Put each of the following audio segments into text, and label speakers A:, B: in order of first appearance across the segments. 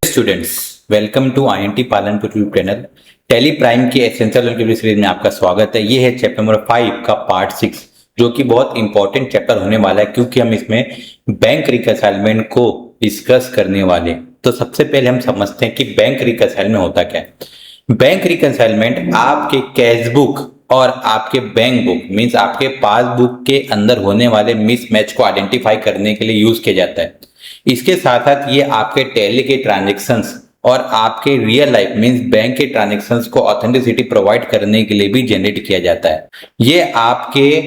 A: Students, welcome to INT Palanpur YouTube channel. Tally Prime की essential logic series में आपका स्वागत है। ये है चैप्टर नंबर 5 का पार्ट 6, जो कि बहुत इंपॉर्टेंट चैप्टर होने वाला है क्योंकि हम इसमें बैंक रिकंसाइलमेंट को डिस्कस करने वाले। तो सबसे पहले हम समझते हैं कि बैंक रिकंसाइलमेंट होता क्या है। बैंक रिकंसाइलमेंट आपके कैश बुक और आपके बैंक बुक मीन्स आपके पासबुक के अंदर होने वाले मिसमैच को आइडेंटिफाई करने के लिए यूज किया जाता है। इसके साथ साथ ये आपके टैली के ट्रांजैक्शंस और आपके रियल लाइफ मींस बैंक के ट्रांजैक्शंस को ऑथेंटिसिटी प्रोवाइड करने के लिए भी जनरेट किया जाता है। ये आपके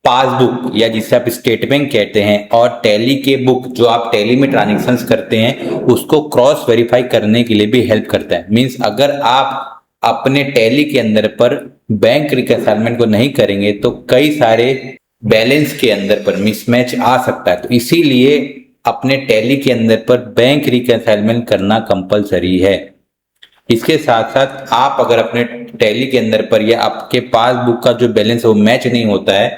A: पासबुक या जिसे आप स्टेटमेंट कहते हैं और टैली के बुक जो आप टैली में ट्रांजैक्शंस करते हैं उसको क्रॉस वेरीफाई करने के लिए भी हेल्प करता है। मींस अगर आप अपने टैली के अंदर पर बैंक रिकंसाइलमेंट को नहीं करेंगे तो कई सारे बैलेंस के अंदर पर मिसमैच आ सकता है। तो इसीलिए अपने टैली के अंदर पर बैंक रिकंसाइलमेंट करना कंपलसरी है। इसके साथ साथ आप अगर अपने टैली के अंदर पर या आपके पासबुक का जो बैलेंस है वो मैच नहीं होता है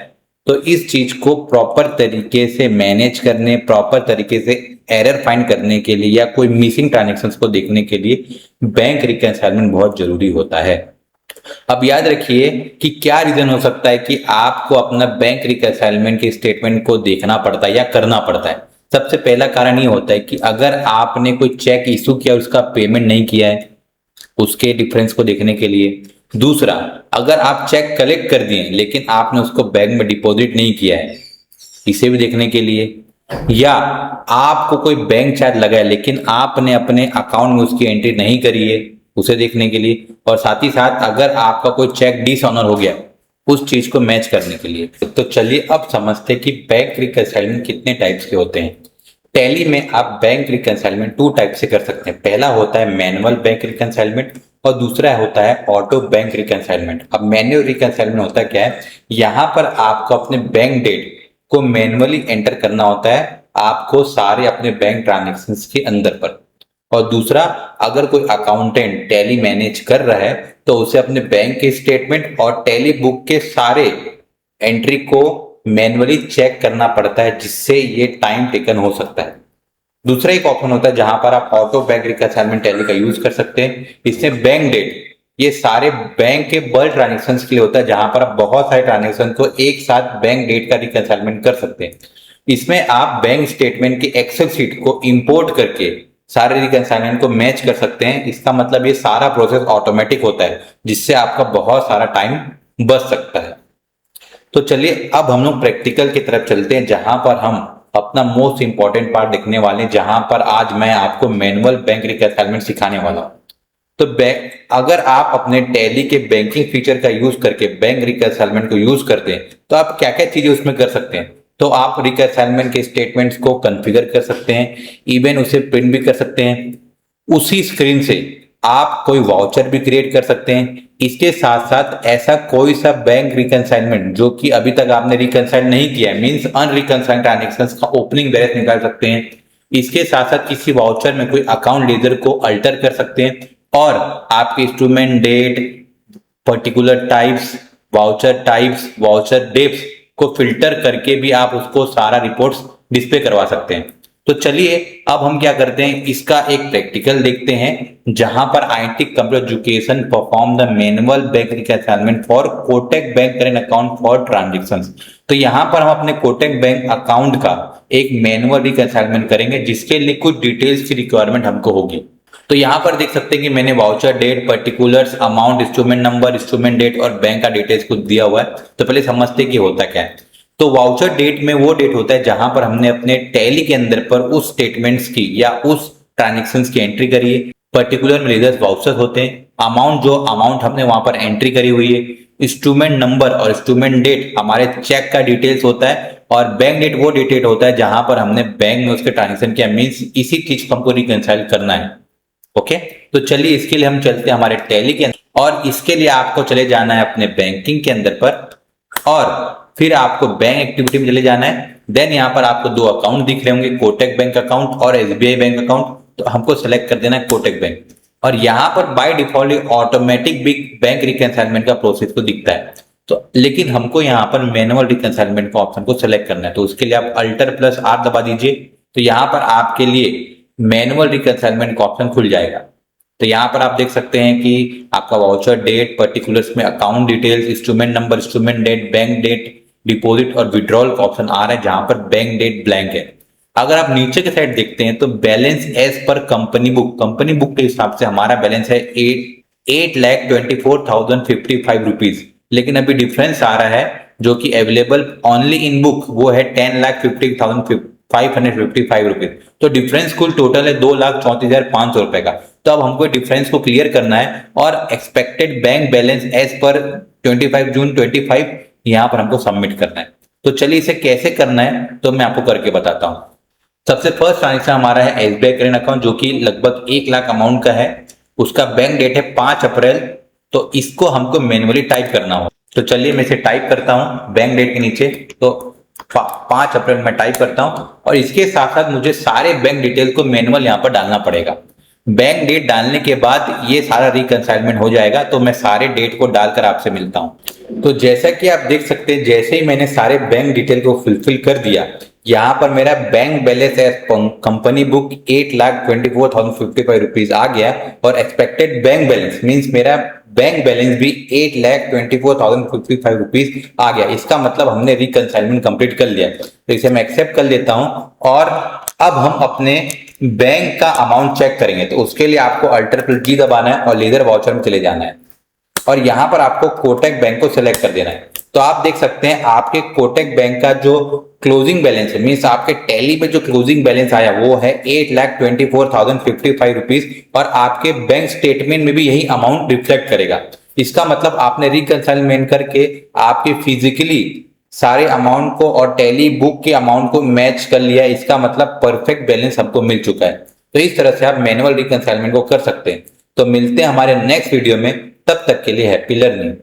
A: तो इस चीज को प्रॉपर तरीके से मैनेज करने, प्रॉपर तरीके से एरर फाइंड करने के लिए या कोई मिसिंग ट्रांजैक्शंस को देखने के लिए बैंक रिकंसाइलमेंट बहुत जरूरी होता है। अब याद रखिए कि क्या रीजन हो सकता है कि आपको अपना बैंक रिकंसाइलमेंट के स्टेटमेंट को देखना पड़ता है या करना पड़ता है। सबसे पहला कारण ये होता है कि अगर आपने कोई चेक इशू किया और उसका पेमेंट नहीं किया है उसके डिफरेंस को देखने के लिए। दूसरा, अगर आप चेक कलेक्ट कर दिए लेकिन आपने उसको बैंक में डिपॉजिट नहीं किया है इसे भी देखने के लिए। या आपको कोई बैंक चार्ज लगा है लेकिन आपने अपने अकाउंट में उसकी एंट्री नहीं करी है उसे देखने के लिए। और साथ ही साथ अगर आपका कोई चेक डिसऑनर हो गया उस चीज को मैच करने के लिए। तो चलिए अब समझते हैं कि बैंक रिकंसाइलमेंट कितने टाइप्स के होते हैं। टैली में आप बैंक रिकंसाइलमेंट 2 टाइप से कर सकते हैं। पहला होता है मैनुअल बैंक रिकंसाइलमेंट और दूसरा होता है ऑटो बैंक रिकंसाइलमेंट। अब मैनुअल रिकंसाइलमेंट होता क्या है, यहाँ पर आपको अपने बैंक डेट को मैनुअली एंटर करना होता है आपको सारे अपने बैंक ट्रांजेक्शन्स के अंदर पर। और दूसरा, अगर कोई अकाउंटेंट टैली मैनेज कर रहा है तो उसे अपने बैंक के स्टेटमेंट और टैली बुक के सारे एंट्री को मैनुअली चेक करना पड़ता है जिससे ये टाइम टेकन हो सकता है। दूसरा एक ऑप्शन होता है जहां पर आप ऑटो बैंक रिकंसाइलमेंट टैली का यूज कर सकते हैं। इसमें बैंक डेट ये सारे बैंक के बल्क ट्रांजेक्शन के लिए होता है जहां पर आप बहुत सारे ट्रांजेक्शन को एक साथ बैंक डेट का रिकंसाइलमेंट कर सकते हैं। इसमें आप बैंक स्टेटमेंट की एक्सेल शीट को इंपोर्ट करके सारे रिकंसाइलमेंट को मैच कर सकते हैं। इसका मतलब ये सारा प्रोसेस ऑटोमेटिक होता है जिससे आपका बहुत सारा टाइम बच सकता है। तो चलिए अब हम लोग प्रैक्टिकल की तरफ चलते हैं जहां पर हम अपना मोस्ट इंपॉर्टेंट पार्ट देखने वाले हैं, जहां पर आज मैं आपको मैनुअल बैंक रिकंसाइलमेंट सिखाने वाला हूं। तो अगर आप अपने टैली के बैंकिंग फीचर का यूज करके बैंक रिकंसाइलमेंट को यूज करते हैं तो आप क्या क्या चीजें उसमें कर सकते हैं। तो आप रिकंसाइलमेंट के स्टेटमेंट्स को कॉन्फ़िगर कर सकते हैं, इवन उसे प्रिंट भी कर सकते हैं। उसी स्क्रीन से आप कोई वाउचर भी क्रिएट कर सकते हैं। इसके साथ साथ ऐसा कोई सा बैंक रिकंसाइलमेंट जो कि अभी तक आपने रिकंसाइल नहीं किया है मींस अनरिकंसाइल्ड ट्रांजैक्शंस का ओपनिंग बैलेंस निकाल सकते हैं। इसके साथ साथ किसी वाउचर में कोई अकाउंट लेजर को अल्टर कर सकते हैं और आपके instrument date, particular types, voucher डेप्स को फिल्टर करके भी आप उसको सारा रिपोर्ट्स डिस्प्ले करवा सकते हैं। तो चलिए अब हम क्या करते हैं, इसका एक प्रैक्टिकल देखते हैं जहां पर IT computer education perform the manual bank reconcilement for Kotak bank current account for transactions. तो यहां पर हम अपने कोटक बैंक अकाउंट का एक मैनुअल रिकंसाइलमेंट करेंगे जिसके लिए कुछ डिटेल्स की रिक्वायरमेंट हमको होगी। तो यहाँ पर देख सकते हैं कि मैंने voucher date, particulars, amount, instrument number, instrument date और बैंक का डिटेल्स कुछ दिया हुआ है। तो पहले समझते कि होता क्या है। तो वाउचर डेट में वो डेट होता है जहां पर हमने अपने टैली के अंदर पर उस स्टेटमेंट्स की या उस ट्रांजैक्शंस की एंट्री करी है। पर्टिकुलर में लेजर्स वाउचर होते हैं। अमाउंट जो अमाउंट हमने वहां पर एंट्री करी हुई है। इंस्ट्रूमेंट नंबर और इंस्ट्रूमेंट डेट हमारे चेक का डिटेल्स होता है और बैंक डेट वो डेट होता है जहां पर हमने बैंक में उसके ट्रांजेक्शन किया मीन्स इसी चीज को हमको रिकंसाइल करना है। ओके, तो चलिए इसके लिए हम चलते हैं हमारे टैली के अंदर और इसके लिए आपको चले जाना है अपने बैंकिंग के अंदर पर और फिर आपको बैंक एक्टिविटी में चले जाना है। देन यहाँ पर आपको 2 अकाउंट दिख रहे होंगे, कोटक बैंक अकाउंट और एसबीआई बैंक अकाउंट। तो हमको सेलेक्ट कर देना है कोटक बैंक और यहाँ पर by default automatic big bank reconcilement का प्रोसेस को दिखता है। तो लेकिन हमको यहाँ पर मैनुअल रिकंसाइलमेंट का ऑप्शन को सिलेक्ट करना है, तो उसके लिए आप Alt+R दबा दीजिए। तो यहाँ पर आपके लिए मैनुअल रिकंसाइलमेंट का ऑप्शन खुल जाएगा। तो यहाँ पर आप देख सकते हैं कि आपका वाउचर डेट, पर्टिकुलर्स में account details, instrument number, instrument date, bank date, deposit और विड्रॉल का ऑप्शन आ रहा है, जहां पर बैंक डेट ब्लैंक है। अगर आप नीचे के साइड देखते हैं तो balance as per company book के हिसाब से हमारा बैलेंस है 8,24,055 रुपीज, लेकिन अभी डिफरेंस आ रहा है जो कि अवेलेबल ओनली इन बुक वो है 10,50,555 रुपीज। तो डिफरेंस कुल टोटल है 2,34,500 रुपए का। तो अब हमको डिफरेंस को क्लियर करना है और एक्सपेक्टेड बैंक बैलेंस एज पर 25 जून 25 यहां पर हमको सबमिट करना है। तो चलिए इसे कैसे करना है तो मैं आपको करके बताता हूं। सबसे फर्स्ट ट्रांजेक्शन हमारा है एसबीआई करेंट अकाउंट, जो कि लगभग 1 लाख अमाउंट का है। उसका बैंक डेट है 5 अप्रैल। तो इसको हमको मैन्युअली टाइप करना हो, तो चलिए मैं इसे टाइप करता हूं बैंक डेट के नीचे। तो 5 अप्रैल में टाइप करता हूं और इसके साथ साथ मुझे सारे बैंक डिटेल को मैनुअल यहां पर डालना पड़ेगा। बैंक डेट डालने के बाद ये सारा रिकंसाइलमेंट हो जाएगा। तो मैं सारे डेट को डालकर आपसे मिलता हूं। तो जैसा कि आप देख सकते हैं, जैसे ही मैंने सारे बैंक डिटेल को फुलफिल कर दिया, यहाँ पर मेरा bank balance as company book 8,24,055 rupees आ गया और एक्सपेक्टेड बैंक बैलेंस मींस मेरा बैंक बैलेंस भी 8,24,055 रुपीज आ गया। इसका मतलब हमने रिकंसाइलमेंट कंप्लीट कर लिया। तो इसे मैं एक्सेप्ट कर लेता हूं और अब हम अपने बैंक का अमाउंट चेक करेंगे। तो उसके लिए आपको Alt+G दबाना है और लीडर वाउचर में चले जाना है और यहां पर आपको कोटक बैंक को सिलेक्ट कर देना है। तो आप देख सकते हैं आपके कोटक बैंक का जो क्लोजिंग बैलेंस है, मीन्स आपके टैली में जो क्लोजिंग बैलेंस आया वो है 8,24,055 रुपीज और आपके बैंक स्टेटमेंट में भी यही अमाउंट रिफ्लेक्ट करेगा। इसका मतलब आपने रिकंसाइलमेंट करके आपके फिजिकली सारे अमाउंट को और टैली बुक के अमाउंट को मैच कर लिया। इसका मतलब परफेक्ट बैलेंस हमको मिल चुका है। तो इस तरह से आप मैनुअल रिकंसाइलमेंट को कर सकते हैं। तो मिलते हैं हमारे नेक्स्ट वीडियो में, तब तक के लिए हैप्पी लर्निंग।